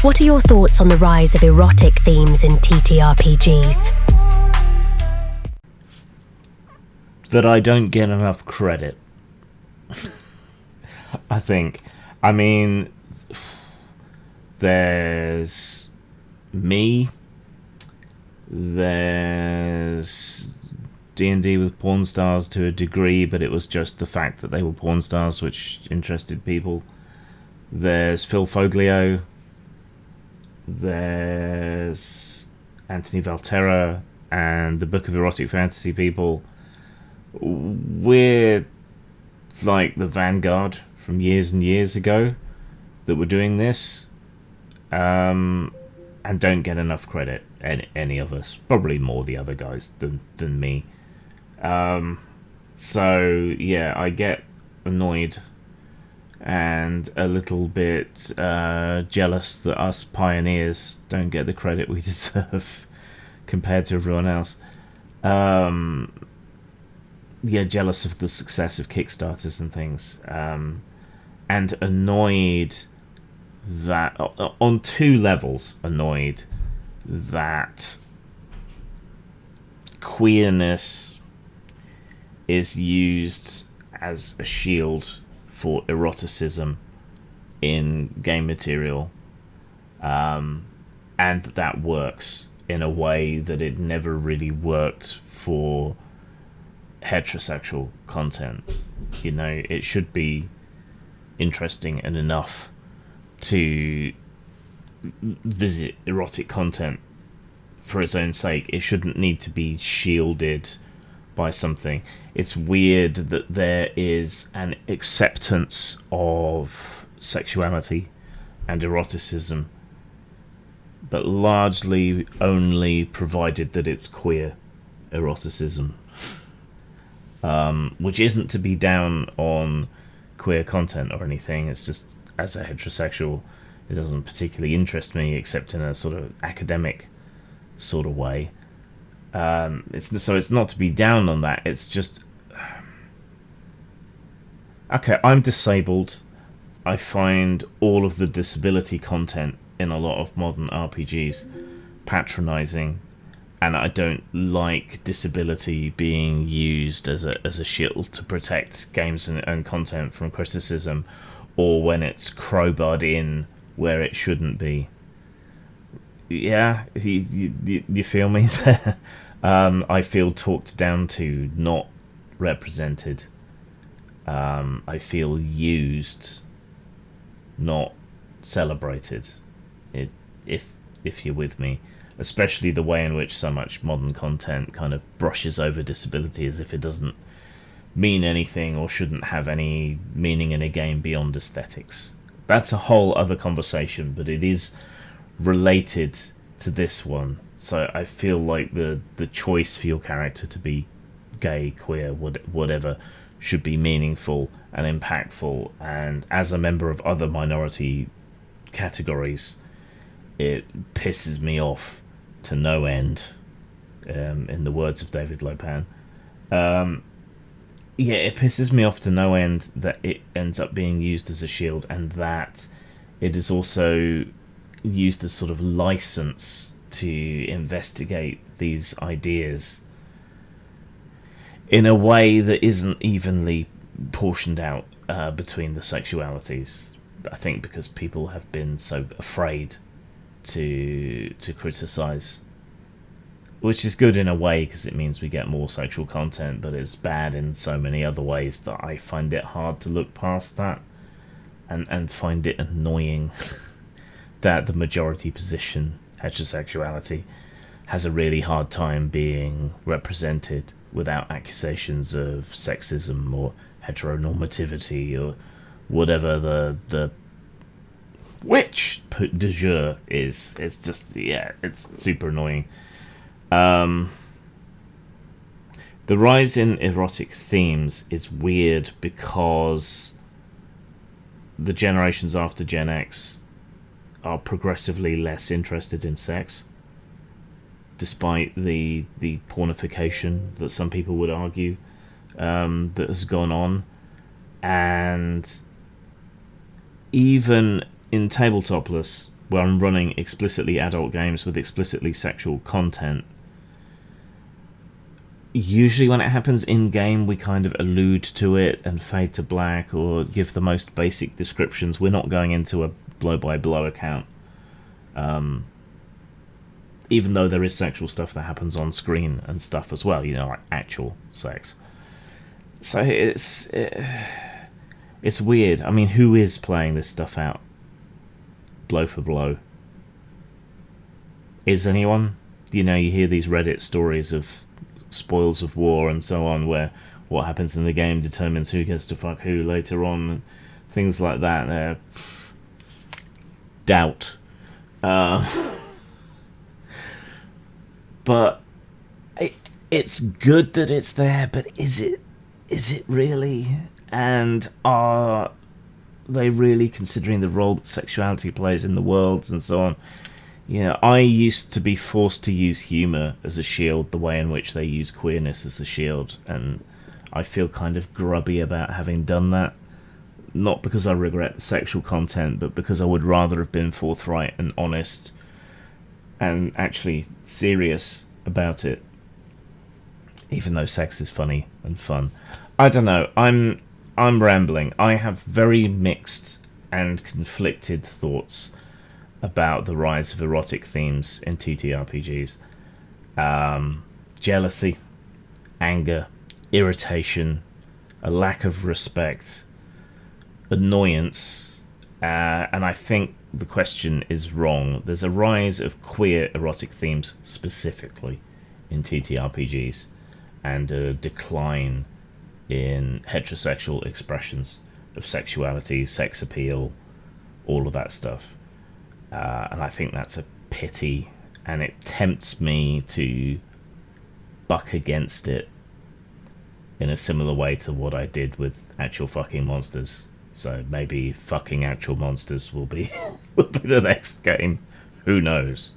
What are your thoughts on the rise of erotic themes in TTRPGs? That I don't get enough credit. I think. I mean, there's me. There's D&D with porn stars to a degree, but it was just the fact that they were porn stars which interested people. There's Phil Foglio. There's Anthony Valterra and the Book of Erotic Fantasy people. We're like the vanguard from years and years ago that were doing this, and don't get enough credit, any of us. Probably more the other guys than me. So yeah, I get annoyed and a little bit jealous that us pioneers don't get the credit we deserve compared to everyone else. Yeah, jealous of the success of Kickstarters and things, and annoyed that, on two levels, annoyed that queerness is used as a shield for eroticism in game material, and that works in a way that it never really worked for heterosexual content. You know, it should be interesting and enough to visit erotic content for its own sake. It shouldn't need to be shielded by something. It's weird that there is an acceptance of sexuality and eroticism, but largely only provided that it's queer eroticism, which isn't to be down on queer content or anything. It's just, as a heterosexual, it doesn't particularly interest me, except in a sort of academic sort of way. It's not to be down on that. It's just, okay, I'm disabled. I find all of the disability content in a lot of modern RPGs patronizing, and I don't like disability being used as a shield to protect games and content from criticism, or when it's crowbarred in where it shouldn't be. Yeah, you feel me there? I feel talked down to, not represented. I feel used, not celebrated. If you're with me, especially the way in which so much modern content kind of brushes over disability as if it doesn't mean anything or shouldn't have any meaning in a game beyond aesthetics. That's a whole other conversation, but it is related to this one. So I feel like the choice for your character to be gay, queer, whatever, should be meaningful and impactful. And as a member of other minority categories, it pisses me off to no end, in the words of David Lopan. Yeah, it pisses me off to no end that it ends up being used as a shield, and that it is also used as sort of license to investigate these ideas in a way that isn't evenly portioned out between the sexualities. I think because people have been so afraid to criticize, which is good in a way because it means we get more sexual content, but it's bad in so many other ways that I find it hard to look past that, and find it annoying that the majority position, heterosexuality, has a really hard time being represented without accusations of sexism or heteronormativity or whatever the which de jure is. It's just, yeah, it's super annoying. The rise in erotic themes is weird because the generations after Gen X are progressively less interested in sex, despite the pornification that some people would argue that has gone on. And even in Tabletopless, where I'm running explicitly adult games with explicitly sexual content, usually when it happens in-game, we kind of allude to it and fade to black or give the most basic descriptions. We're not going into a blow-by-blow account. Even though there is sexual stuff that happens on screen and stuff as well, like actual sex. So it's weird. I mean, who is playing this stuff out blow for blow? Is anyone? You hear these Reddit stories of spoils of war and so on, where what happens in the game determines who gets to fuck who later on, things like that. Doubt. But it's good that it's there, but is it really? And are they really considering the role that sexuality plays in the world and so on? I used to be forced to use humour as a shield, the way in which they use queerness as a shield, and I feel kind of grubby about having done that. Not because I regret the sexual content, but because I would rather have been forthright and honest and actually serious about it, even though sex is funny and fun. I don't know, I'm rambling. I have very mixed and conflicted thoughts about the rise of erotic themes in TTRPGs. Jealousy, anger, irritation, a lack of respect, annoyance, and I think the question is wrong. There's a rise of queer erotic themes specifically in TTRPGs, and a decline in heterosexual expressions of sexuality, sex appeal, all of that stuff. And I think that's a pity, and it tempts me to buck against it in a similar way to what I did with Actual Fucking Monsters. So maybe Fucking Actual Monsters will be the next game. Who knows?